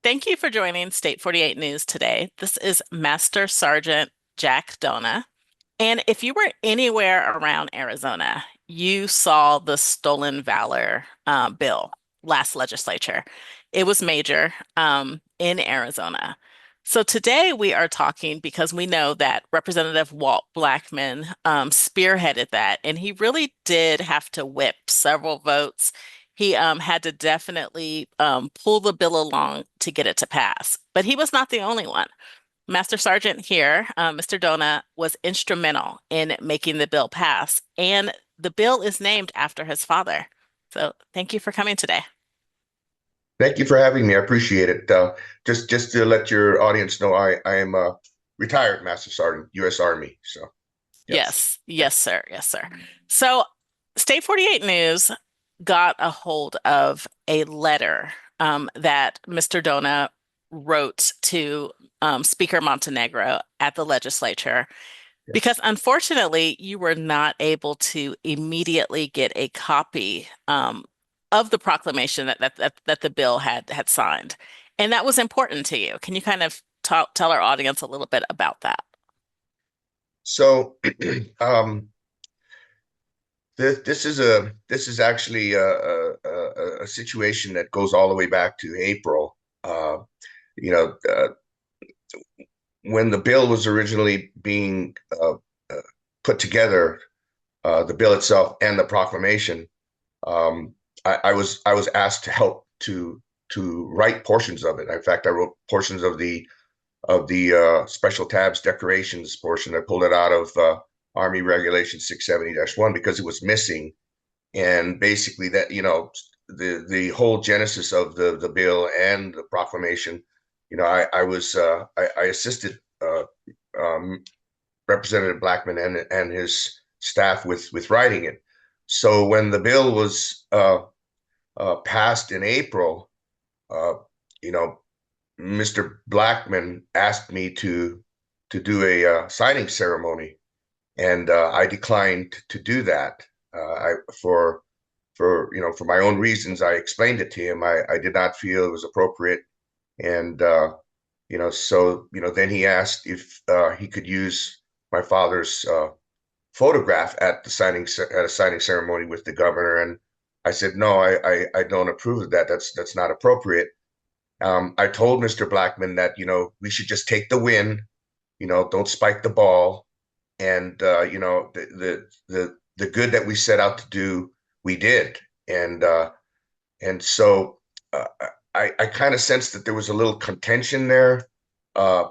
Thank you for joining State 48 News today. This is Master Sergeant Jack Dona. And if you were anywhere around Arizona, you saw the Stolen Valor bill last legislature. It was major in Arizona. So today we are talking because we know that Representative Walt Blackman spearheaded that, and he really did have to whip several votes. He had to definitely pull the bill along to get it to pass, but he was not the only one. Master Sergeant here, Mr. Dona, was instrumental in making the bill pass, and the bill is named after his father. So thank you for coming today. Thank you for having me. I appreciate it. Just to let your audience know, I am a retired Master Sergeant, U.S. Army. So yes. Yes, yes, sir. Yes, sir. So State 48 News got a hold of a letter that Mr. Dona wrote to Speaker Montenegro at the legislature. Yes. Because unfortunately, you were not able to immediately get a copy of the proclamation that the bill had signed, and that was important to you. Can you kind of tell our audience a little bit about that? So um, this is actually a situation that goes all the way back to April. You know, when the bill was originally being uh, put together, the bill itself and the proclamation. um, I was asked to help to write portions of it. In fact, I wrote portions of the special tabs decorations portion. I pulled it out of Army Regulation 670-1 because it was missing. And basically, that the whole genesis of the bill and the proclamation. I assisted um, Representative Blackman and his staff with writing it. So when the bill was passed in April, uh, you know, Mr. Blackman asked me to do a signing ceremony, and I declined to do that. I for my own reasons. I explained it to him. I did not feel it was appropriate, and then he asked if he could use my father's photograph at a signing ceremony with the governor, and I said no, I don't approve of that. That's not appropriate. I told Mr. Blackman that we should just take the win, don't spike the ball, and the good that we set out to do, we did, and so uh, I kind of sensed that there was a little contention there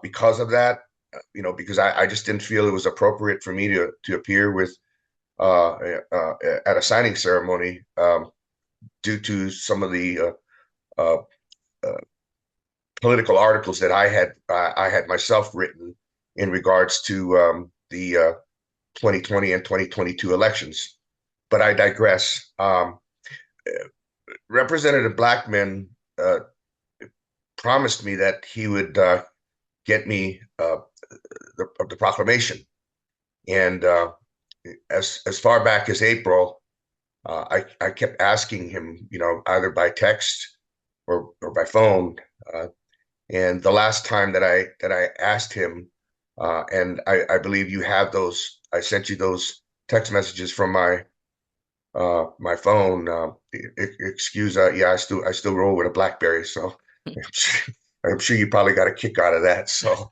because of that, because I just didn't feel it was appropriate for me to appear with uh, at a signing ceremony due to some of the uh, uh, political articles that I had myself written in regards to the 2020 and 2022 elections. But I digress. Representative Blackman promised me that he would get me the proclamation, and as far back as April, I kept asking him, either by text or by phone. And the last time that I asked him, and I believe you have those. I sent you those text messages from my phone. Excuse, yeah, I still roll with a BlackBerry, so I'm sure you probably got a kick out of that. So,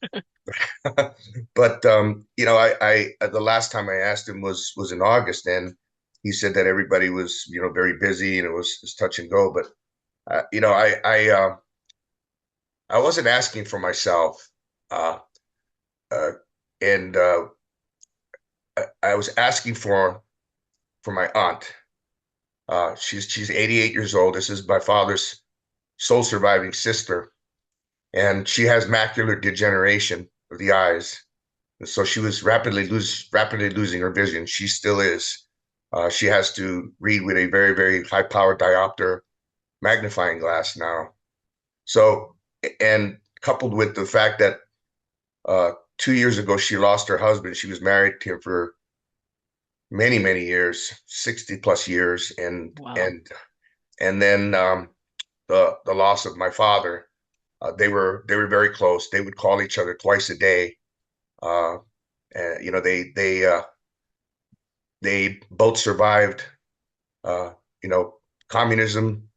but I the last time I asked him was in August, and he said that everybody was very busy and it was touch and go. But I wasn't asking for myself, uh, uh, and I was asking for my aunt. She's 88 years old. This is my father's sole surviving sister, and she has macular degeneration of the eyes. And so she was rapidly losing her vision. She still is. She has to read with a very, very high powered diopter magnifying glass now. So, and coupled with the fact that 2 years ago she lost her husband. She was married to him for many, many years, 60 plus years, and Wow. and and then the loss of my father. They were very close. They would call each other twice a day. Uh, and, they both survived. Uh, you know, communism.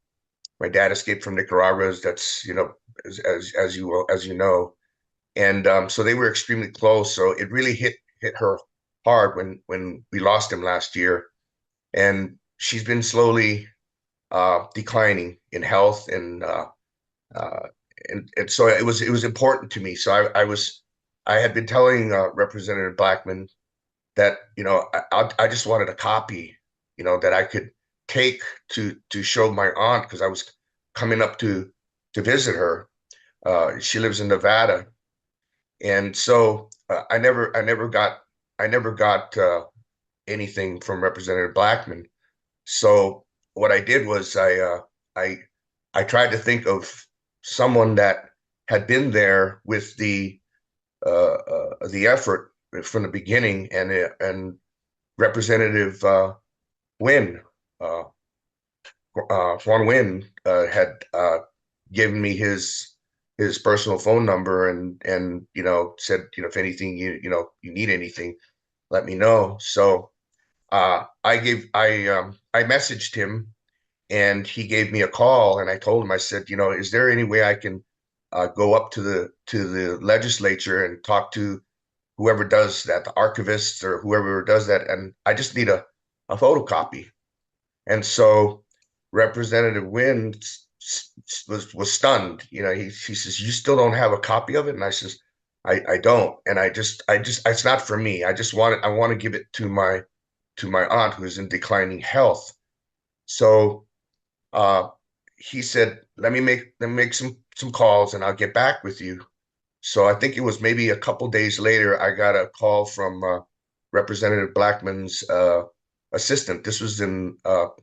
My dad escaped from Nicaragua. That's as you know, and so they were extremely close. So it really hit her hard when we lost him last year, and she's been slowly declining in health, uh, and so it was important to me. So I had been telling Representative Blackman that I just wanted a copy, that I could take to show my aunt because I was coming up to visit her. She lives in Nevada, and so I never got anything from Representative Blackman. So what I did was I I tried to think of someone that had been there with the effort from the beginning, and Representative Wynn, uh, Juan Wynn, had given me his personal phone number, and said, if anything, you need anything, let me know. So I messaged him, and he gave me a call, and I told him, I said, is there any way I can go up to the legislature and talk to whoever does that, the archivist or whoever does that, and I just need a photocopy. And so Representative Wynn was stunned. He says, "You still don't have a copy of it?" And I says, "I don't." And I just it's not for me. I want to give it to my aunt who's in declining health. So uh, he said, let me make some calls and I'll get back with you. So I think it was maybe a couple days later, I got a call from Representative Blackman's assistant. This was in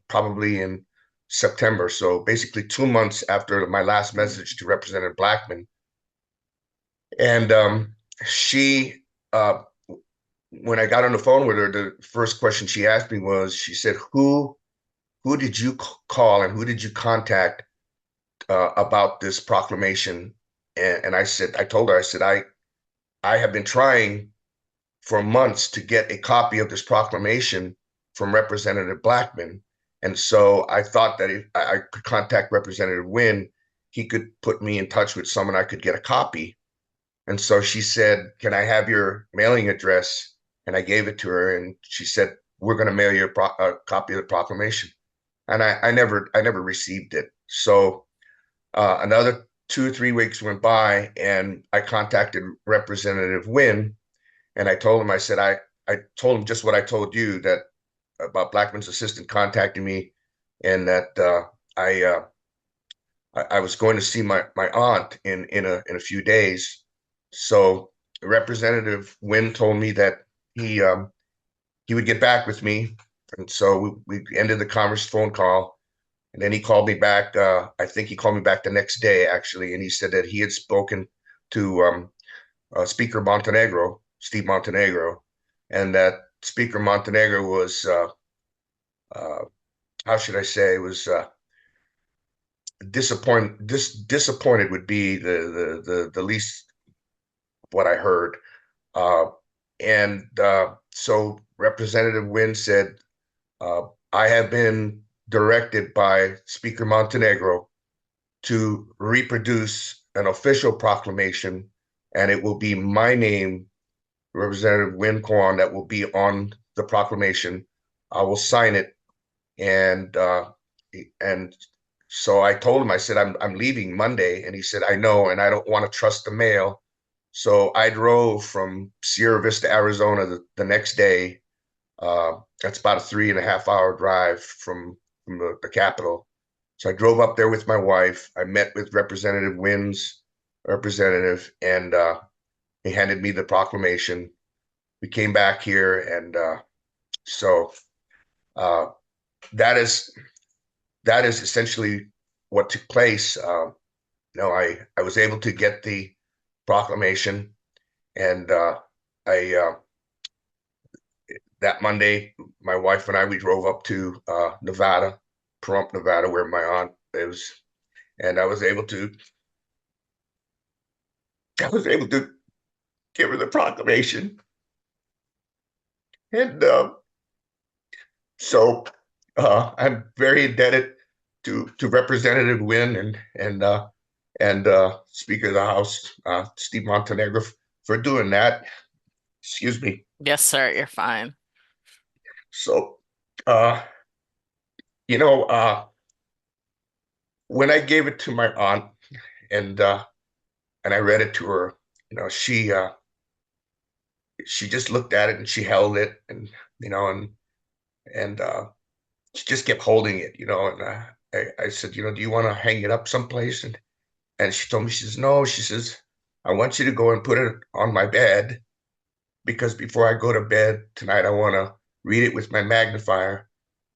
probably in September. So basically 2 months after my last message to Representative Blackman. And she, uh, when I got on the phone with her, the first question she asked me was, she said, who did you call and who did you contact about this proclamation? And I told her, I said, I have been trying for months to get a copy of this proclamation from Representative Blackman. And so I thought that if I could contact Representative Wynn, he could put me in touch with someone I could get a copy. And so she said, "Can I have your mailing address?" And I gave it to her, and she said, "We're going to mail you a copy of the proclamation." And I never received it. So another 2 or 3 weeks went by, and I contacted Representative Wynn, and I told him, I said, I told him just what I told you, that about Blackman's assistant contacting me, and that I was going to see my aunt in a few days. So Representative Wynn told me that he would get back with me, and so we ended the phone call. And then he called me back. I think he called me back the next day, actually, and he said that he had spoken to Speaker Montenegro, Steve Montenegro, and that Speaker Montenegro was, uh, how should I say, was disappointed would be the least what I heard. Uh, and so Representative Wynn said, uh, I have been directed by Speaker Montenegro to reproduce an official proclamation, and it will be my name, Representative Win Kwan, that will be on the proclamation. I will sign it, and so I told him, I said, I'm leaving Monday, and he said, I know, and I don't want to trust the mail. So I drove from Sierra Vista, Arizona, the next day. That's about a 3.5 hour drive from the capital. So I drove up there with my wife. I met with Representative Wynn's representative, and he handed me the proclamation. We came back here, and so uh, that is that is essentially what took place. I was able to get the proclamation, and I that Monday, my wife and I, we drove up to Nevada, Pahrump, Nevada, where my aunt lives, and I was able to I was able to give her the proclamation. And so I'm very indebted to Representative Wynn and Speaker of the House, Steve Montenegro, for doing that. Excuse me. Yes, sir, you're fine. So, uh, you know, when I gave it to my aunt and uh, and I read it to her, she just looked at it and she held it, and you know, and she just kept holding it, and I said, do you want to hang it up someplace? And she told me, she says, no, she says, I want you to go and put it on my bed because before I go to bed tonight, I want to read it with my magnifier.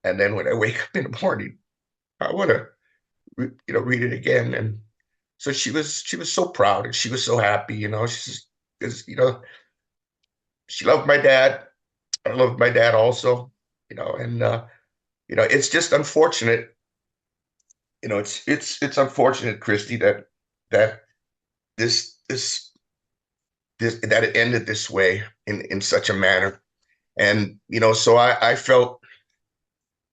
And then when I wake up in the morning, I want to, read it again. And so she was so proud and she was so happy, she's, because, she loved my dad. I loved my dad also, and, it's just unfortunate, it's unfortunate, Christy, that this, this, that it ended this way in such a manner. And, so I felt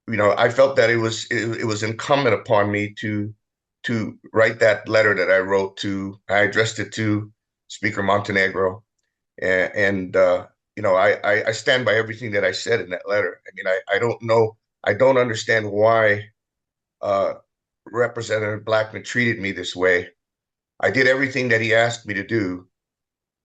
that it was incumbent upon me to write that letter that I addressed it to Speaker Montenegro. And I stand by everything that I said in that letter. I mean, I don't know, I don't understand why uh, Representative Blackman treated me this way. I did everything that he asked me to do.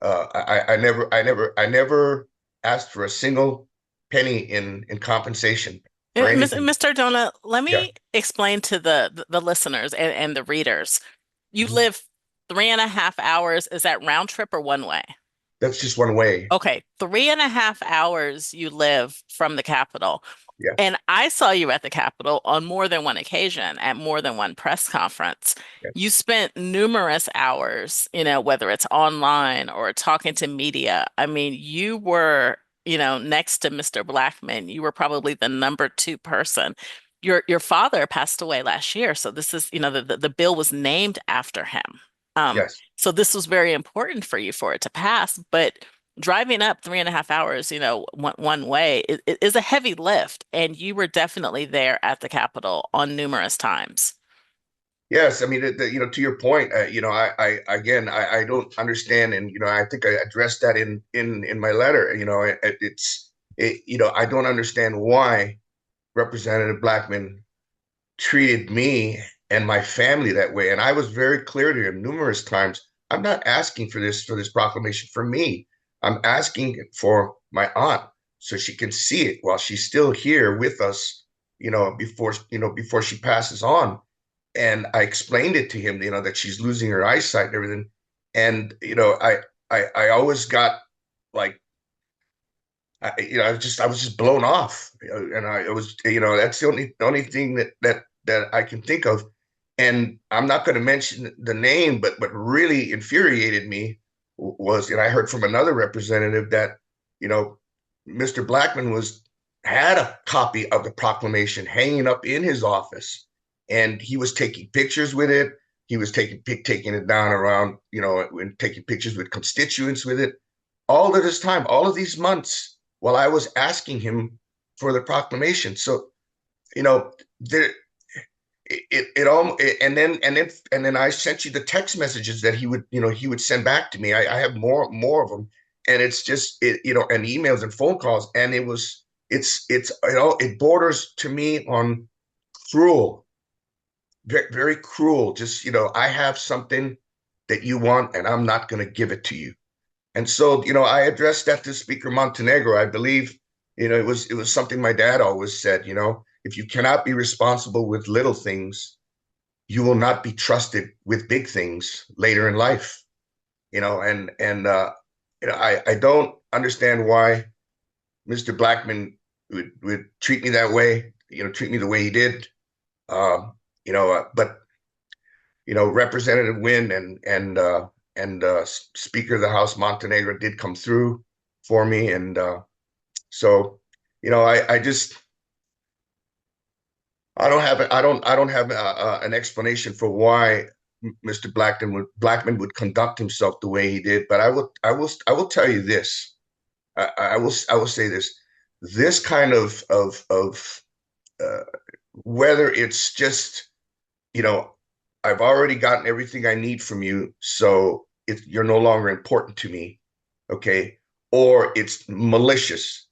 I never asked for a single penny in compensation for anything. Mr. Dona, let Yeah. me explain to the listeners and the readers. You Mhm. live 3.5 hours. Is that round trip or one way? That's just one way. Okay, 3.5 hours you live from the Capitol. Yeah. And I saw you at the Capitol on more than one occasion, at more than one press conference. You Yes. spent numerous hours, whether it's online or talking to media. I mean, you were, next to Mr. Blackman, you were probably the number two person. Your father passed away last year, so this is, the bill was named after him. Yes. So this was very important for you for it to pass, but driving up 3.5 hours, one way it is a heavy lift, and you were definitely there at the Capitol on numerous times. Yes. I mean, to your point, I again, I don't understand, and I think I addressed that in my letter. I don't understand why Representative Blackman treated me and my family that way. And I was very clear to him numerous times. I'm not asking for this proclamation for me. I'm asking it for my aunt so she can see it while she's still here with us, before she passes on. And I explained it to him, that she's losing her eyesight and everything. And I always got like I was just blown off, and I was, that's the only thing that I can think of. And I'm not going to mention the name, but what really infuriated me was, and I heard from another representative that, you know, Mr. Blackman had a copy of the proclamation hanging up in his office, and he was taking pictures with it. He was taking it down around, and taking pictures with constituents with it all of this time, all of these months while I was asking him for the proclamation. So, there it all and then I sent you the text messages that he would send back to me. I have more of them, and it's just and emails and phone calls, and it borders to me on cruel, very, very cruel. Just I have something that you want, and I'm not going to give it to you. And so, I addressed that to Speaker Montenegro. I believe, it was something my dad always said, if you cannot be responsible with little things, you will not be trusted with big things later in life. I don't understand why Mr. Blackman would treat me that way, treat me the way he did. But Representative Wynn and Speaker of the House Montenegro did come through for me, and so I just I don't have an explanation for why Mr. Blackman would conduct himself the way he did. But I will tell you this. I will say this. This kind of uh, whether it's just, you know, I've already gotten everything I need from you, so you're no longer important to me, okay? Or it's malicious.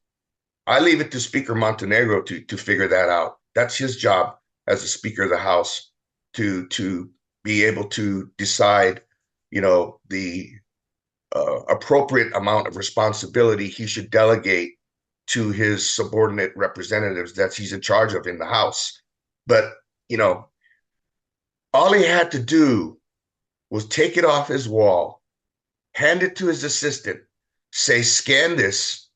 I leave it to Speaker Montenegro to figure that out. That's his job as a Speaker of the House to be able to decide, the appropriate amount of responsibility he should delegate to his subordinate representatives that he's in charge of in the House. But, you know, all he had to do was take it off his wall, hand it to his assistant, say, scan this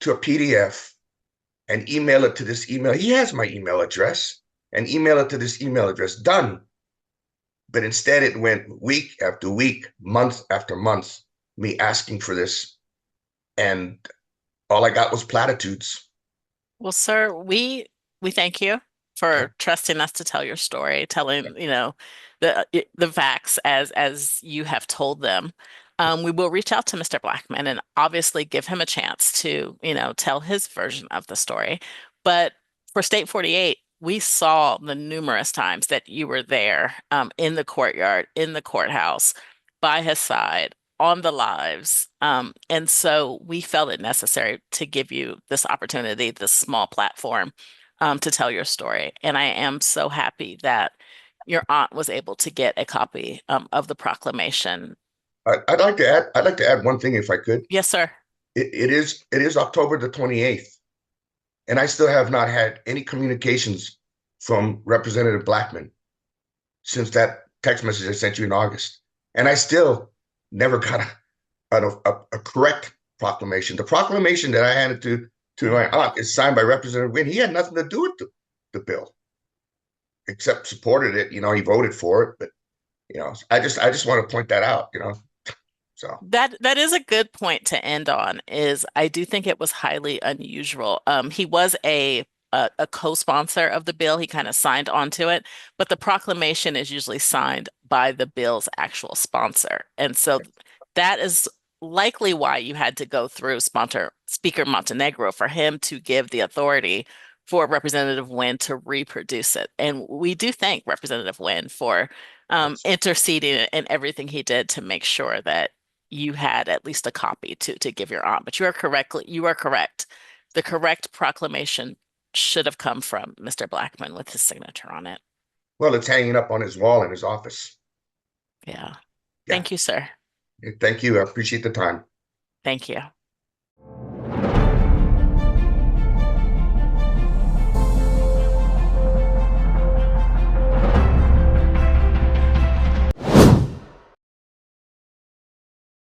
to a PDF and email it to this email. He has my email address and email it to this email address. Done. But instead, it went week after week, month after month, me asking for this. And all I got was platitudes. Well, sir, we thank you Yeah. for trusting us to tell your story, telling, the facts as you have told them. We will reach out to Mr. Blackman and obviously give him a chance to, tell his version of the story. But for State 48, we saw the numerous times that you were there, in the courtyard, in the courthouse, by his side on the lives. And so we felt it necessary to give you this opportunity, this small platform, to tell your story. And I am so happy that your aunt was able to get a copy, of the proclamation. I'd like to add one thing if I could. Yes, sir. It is October the 28th, and I still have not had any communications from Representative Blackman since that text message I sent you in August. And I still never got a correct proclamation. The proclamation that I handed to my aunt is signed by Representative Wynn. He had nothing to do with the bill, except supported it. He voted for it. But I just want to point that out. So That is a good point to end on, is I do think it was highly unusual. He was a co-sponsor of the bill. He kind of signed onto it, but the proclamation is usually signed by the bill's actual sponsor. And so that is likely why you had to go through sponsor Speaker Montenegro for him to give the authority for Representative Wynn to reproduce it. And we do thank Representative Wynn for interceding and everything he did to make sure that you had at least a copy to give your aunt. But you are correct. The correct proclamation should have come from Mr. Blackman with his signature on it. well, it's hanging up on his wall in his office. Yeah. Yeah. Thank you, sir. Thank you. I appreciate the time. Thank you.